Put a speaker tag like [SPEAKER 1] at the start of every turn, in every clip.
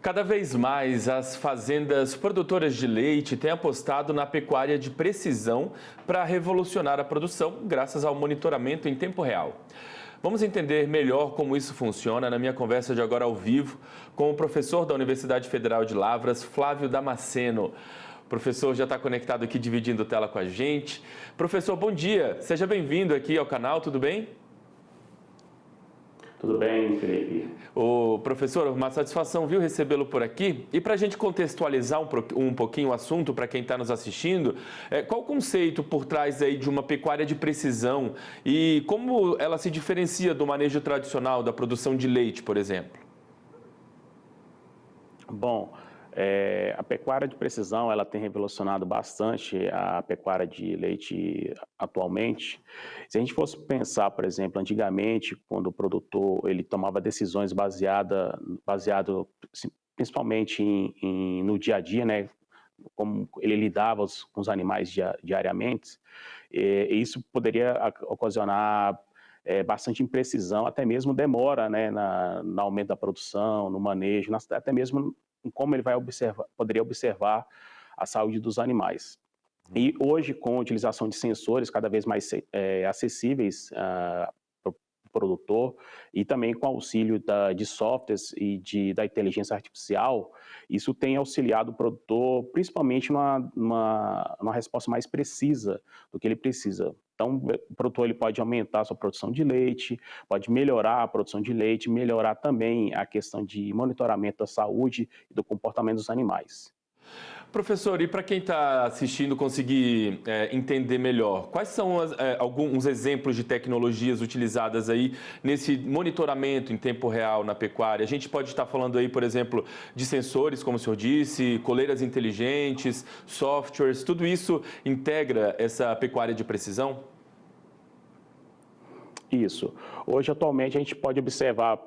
[SPEAKER 1] Cada vez mais, as fazendas produtoras de leite têm apostado na pecuária de precisão para revolucionar a produção, graças ao monitoramento em tempo real. Vamos entender melhor como isso funciona na minha conversa de agora ao vivo com o professor da Universidade Federal de Lavras, Flávio Damasceno. O professor já está conectado aqui, dividindo tela com a gente. Professor, bom dia. Seja bem-vindo aqui ao canal, tudo bem?
[SPEAKER 2] Tudo bem, Felipe?
[SPEAKER 1] Ô, professor, uma satisfação, viu, recebê-lo por aqui. E para a gente contextualizar um pouquinho o assunto para quem está nos assistindo, qual o conceito por trás aí de uma pecuária de precisão e como ela se diferencia do manejo tradicional da produção de leite, por exemplo?
[SPEAKER 2] Bom, a pecuária de precisão ela tem revolucionado bastante a pecuária de leite atualmente. Se a gente fosse pensar, por exemplo, antigamente, quando o produtor ele tomava decisões baseado principalmente no dia a dia, né? Como ele lidava com os animais diariamente, e isso poderia ocasionar bastante imprecisão, até mesmo demora, né, no aumento da produção, no manejo, até mesmo em como ele poderia observar a saúde dos animais. E hoje, com a utilização de sensores cada vez mais acessíveis para o produtor e também com o auxílio de softwares e da inteligência artificial, isso tem auxiliado o produtor principalmente numa resposta mais precisa do que ele precisa. Então, o produtor ele pode aumentar a sua produção de leite, pode melhorar a produção de leite, melhorar também a questão de monitoramento da saúde e do comportamento dos animais.
[SPEAKER 1] Professor, e para quem está assistindo conseguir entender melhor, quais são alguns exemplos de tecnologias utilizadas aí nesse monitoramento em tempo real na pecuária? A gente pode estar falando aí, por exemplo, de sensores, como o senhor disse, coleiras inteligentes, softwares, tudo isso integra essa pecuária de precisão?
[SPEAKER 2] Isso. Hoje, atualmente, a gente pode observar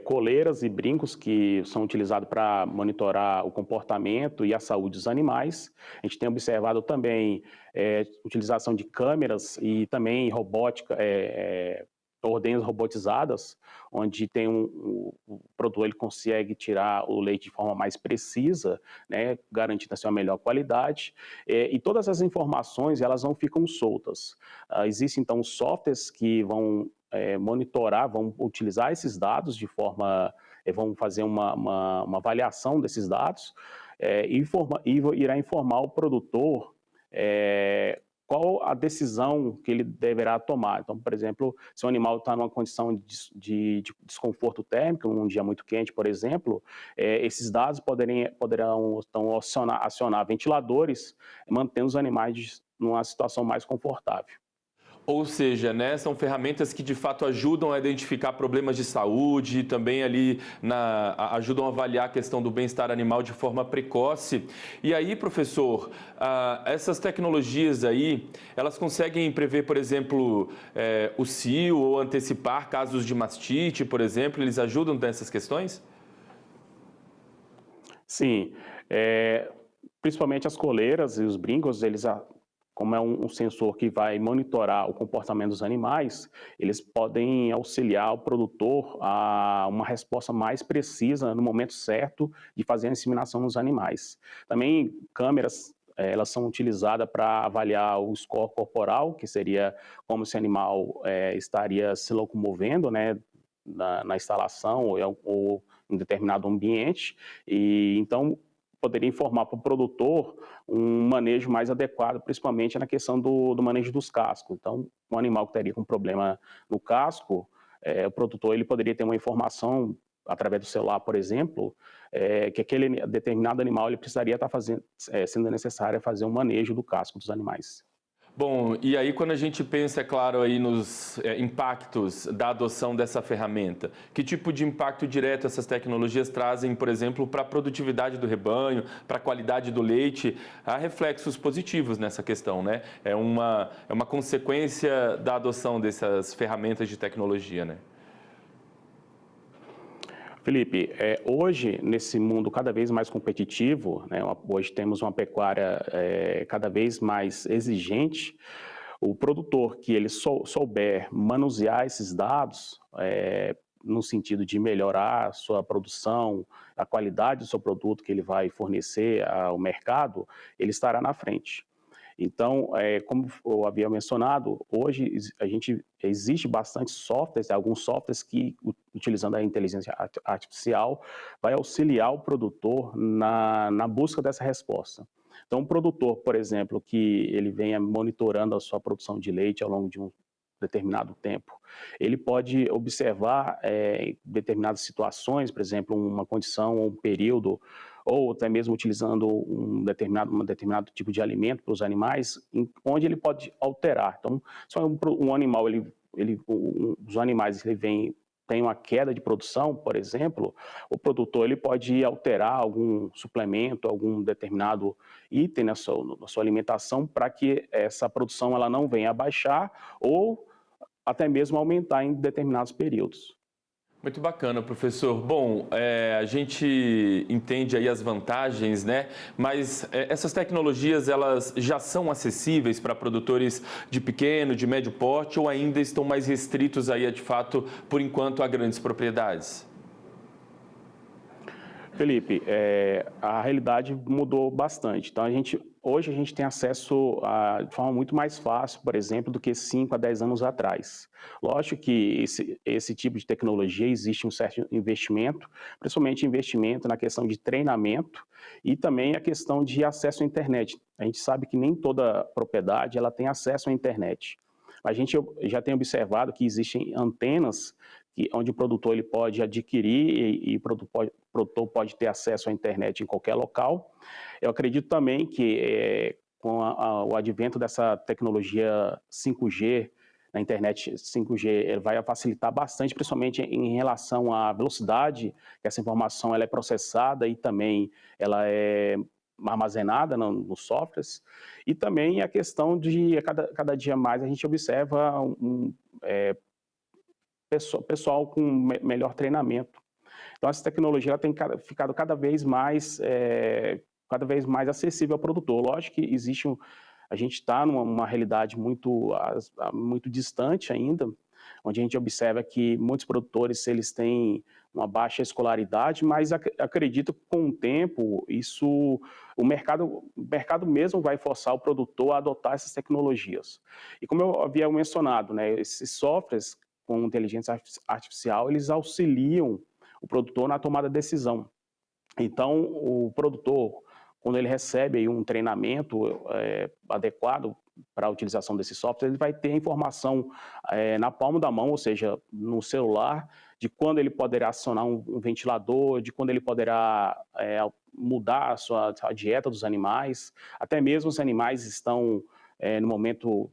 [SPEAKER 2] coleiras e brincos que são utilizados para monitorar o comportamento e a saúde dos animais. A gente tem observado também utilização de câmeras e também robótica, ordenhas robotizadas, onde tem o produtor ele consegue tirar o leite de forma mais precisa, né, garantindo assim uma melhor qualidade. E todas as informações elas não ficam soltas. Existem então softwares que vão monitorar, vão utilizar esses dados de forma, vão fazer uma avaliação desses dados e irá informar o produtor qual a decisão que ele deverá tomar. Então, por exemplo, se o animal está numa condição de desconforto térmico, num dia muito quente, por exemplo, esses dados poderão então, acionar ventiladores, mantendo os animais numa situação mais confortável.
[SPEAKER 1] Ou seja, né, são ferramentas que de fato ajudam a identificar problemas de saúde e também ali ajudam a avaliar a questão do bem-estar animal de forma precoce. E aí, professor, essas tecnologias aí, elas conseguem prever, por exemplo, o cio ou antecipar casos de mastite, por exemplo, eles ajudam nessas questões?
[SPEAKER 2] Sim, principalmente as coleiras e os brincos, como é um sensor que vai monitorar o comportamento dos animais, eles podem auxiliar o produtor a uma resposta mais precisa no momento certo de fazer a inseminação nos animais. Também câmeras, elas são utilizadas para avaliar o score corporal, que seria como esse animal estaria se locomovendo, né, na instalação ou em determinado ambiente, e então poderia informar para o produtor um manejo mais adequado, principalmente na questão do manejo dos cascos. Então, um animal que teria um problema no casco, o produtor ele poderia ter uma informação através do celular, por exemplo, que aquele determinado animal ele precisaria estar sendo necessário fazer um manejo do casco dos animais.
[SPEAKER 1] Bom, e aí quando a gente pensa, é claro, aí nos impactos da adoção dessa ferramenta, que tipo de impacto direto essas tecnologias trazem, por exemplo, para a produtividade do rebanho, para a qualidade do leite? Há reflexos positivos nessa questão, né? É uma consequência da adoção dessas ferramentas de tecnologia, né?
[SPEAKER 2] Felipe, hoje, nesse mundo cada vez mais competitivo, né, hoje temos uma pecuária cada vez mais exigente, o produtor que ele souber manusear esses dados, no sentido de melhorar a sua produção, a qualidade do seu produto que ele vai fornecer ao mercado, ele estará na frente. Então, como eu havia mencionado, hoje existe bastante softwares, alguns softwares que, utilizando a inteligência artificial, vai auxiliar o produtor na busca dessa resposta. Então, um produtor, por exemplo, que ele venha monitorando a sua produção de leite ao longo de um determinado tempo, ele pode observar determinadas situações, por exemplo, uma condição ou um período, ou até mesmo utilizando um determinado tipo de alimento para os animais, onde ele pode alterar. Então, se um animal, os animais tem uma queda de produção, por exemplo, o produtor ele pode alterar algum suplemento, algum determinado item na sua alimentação para que essa produção ela não venha a baixar ou até mesmo aumentar em determinados períodos.
[SPEAKER 1] Muito bacana, professor. Bom, a gente entende aí as vantagens, né? Mas essas tecnologias, elas já são acessíveis para produtores de pequeno, de médio porte ou ainda estão mais restritos aí, de fato, por enquanto, a grandes propriedades?
[SPEAKER 2] Felipe, a realidade mudou bastante. Então, hoje a gente tem acesso de forma muito mais fácil, por exemplo, do que 5 a 10 anos atrás. Lógico que esse tipo de tecnologia existe um certo investimento, principalmente investimento na questão de treinamento e também a questão de acesso à internet. A gente sabe que nem toda propriedade ela tem acesso à internet. A gente já tem observado que existem antenas onde o produtor ele pode adquirir e o produtor pode ter acesso à internet em qualquer local. Eu acredito também que com o advento dessa tecnologia 5G, na internet 5G, ele vai facilitar bastante, principalmente em relação à velocidade que essa informação ela é processada e também ela é armazenada nos softwares, e também a questão de cada dia mais a gente observa pessoal com melhor treinamento. Então, essa tecnologia ela tem ficado cada vez mais acessível ao produtor. Lógico que a gente está numa realidade muito distante ainda, onde a gente observa que muitos produtores eles têm uma baixa escolaridade, mas acredito que com o tempo o mercado mesmo vai forçar o produtor a adotar essas tecnologias. E como eu havia mencionado, né, esses softwares com inteligência artificial, eles auxiliam o produtor na tomada de decisão. Então, o produtor, quando ele recebe aí um treinamento adequado para a utilização desse software, ele vai ter a informação na palma da mão, ou seja, no celular, de quando ele poderá acionar um ventilador, de quando ele poderá mudar a dieta dos animais, até mesmo os animais estão no momento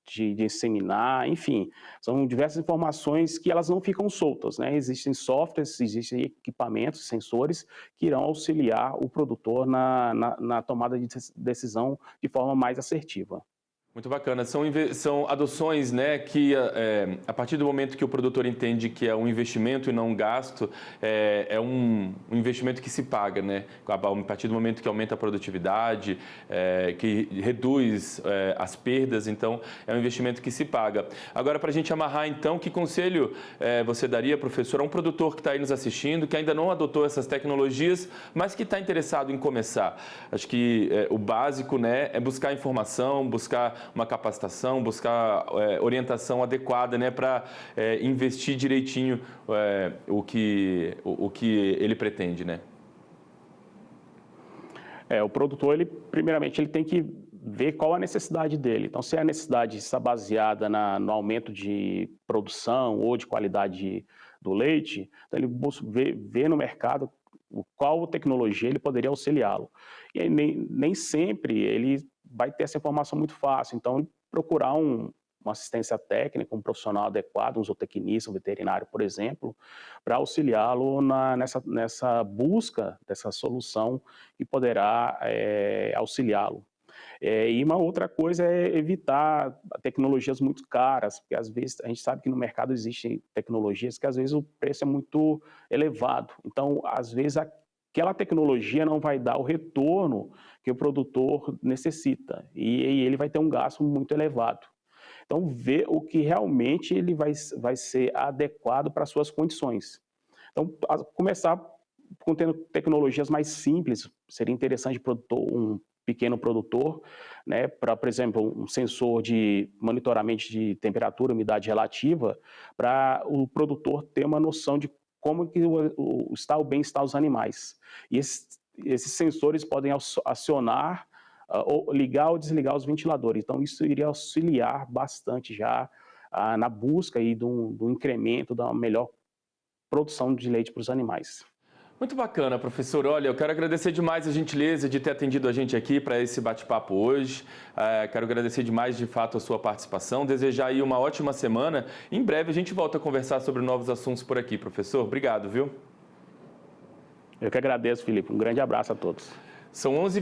[SPEAKER 2] de inseminar, enfim, são diversas informações que elas não ficam soltas, né? Existem softwares, existem equipamentos, sensores que irão auxiliar o produtor na tomada de decisão de forma mais assertiva.
[SPEAKER 1] Muito bacana. São adoções, né, que a partir do momento que o produtor entende que é um investimento e não um gasto, é um investimento que se paga, né? A partir do momento que aumenta a produtividade, que reduz as perdas, então é um investimento que se paga. Agora, para a gente amarrar, então, que conselho você daria, professor, a um produtor que está aí nos assistindo, que ainda não adotou essas tecnologias, mas que está interessado em começar? Acho que o básico, né, é buscar informação, buscar uma capacitação, buscar orientação adequada, né, para investir direitinho o que ele pretende, né?
[SPEAKER 2] O produtor, primeiramente, ele tem que ver qual a necessidade dele. Então, se a necessidade está baseada no aumento de produção ou de qualidade do leite, então ele busca ver no mercado qual tecnologia ele poderia auxiliá-lo. E aí, nem sempre ele vai ter essa informação muito fácil. Então, procurar uma assistência técnica, um profissional adequado, um zootecnista, um veterinário, por exemplo, para auxiliá-lo nessa busca dessa solução que poderá auxiliá-lo. E uma outra coisa é evitar tecnologias muito caras, porque às vezes a gente sabe que no mercado existem tecnologias que às vezes o preço é muito elevado. Então, às vezes aquela tecnologia não vai dar o retorno que o produtor necessita e ele vai ter um gasto muito elevado. Então, ver o que realmente ele vai ser adequado para as suas condições. Então, começar tendo tecnologias mais simples, seria interessante um pequeno produtor, né, para, por exemplo, um sensor de monitoramento de temperatura, umidade relativa, para o produtor ter uma noção de como que está o bem-estar dos animais. E esses sensores podem acionar ou ligar ou desligar os ventiladores. Então, isso iria auxiliar bastante já na busca aí do incremento da melhor produção de leite para os animais.
[SPEAKER 1] Muito bacana, professor. Olha, eu quero agradecer demais a gentileza de ter atendido a gente aqui para esse bate-papo hoje. Quero agradecer demais, de fato, a sua participação. Desejar aí uma ótima semana. Em breve a gente volta a conversar sobre novos assuntos por aqui, professor. Obrigado, viu?
[SPEAKER 2] Eu que agradeço, Felipe. Um grande abraço a todos.
[SPEAKER 1] São 11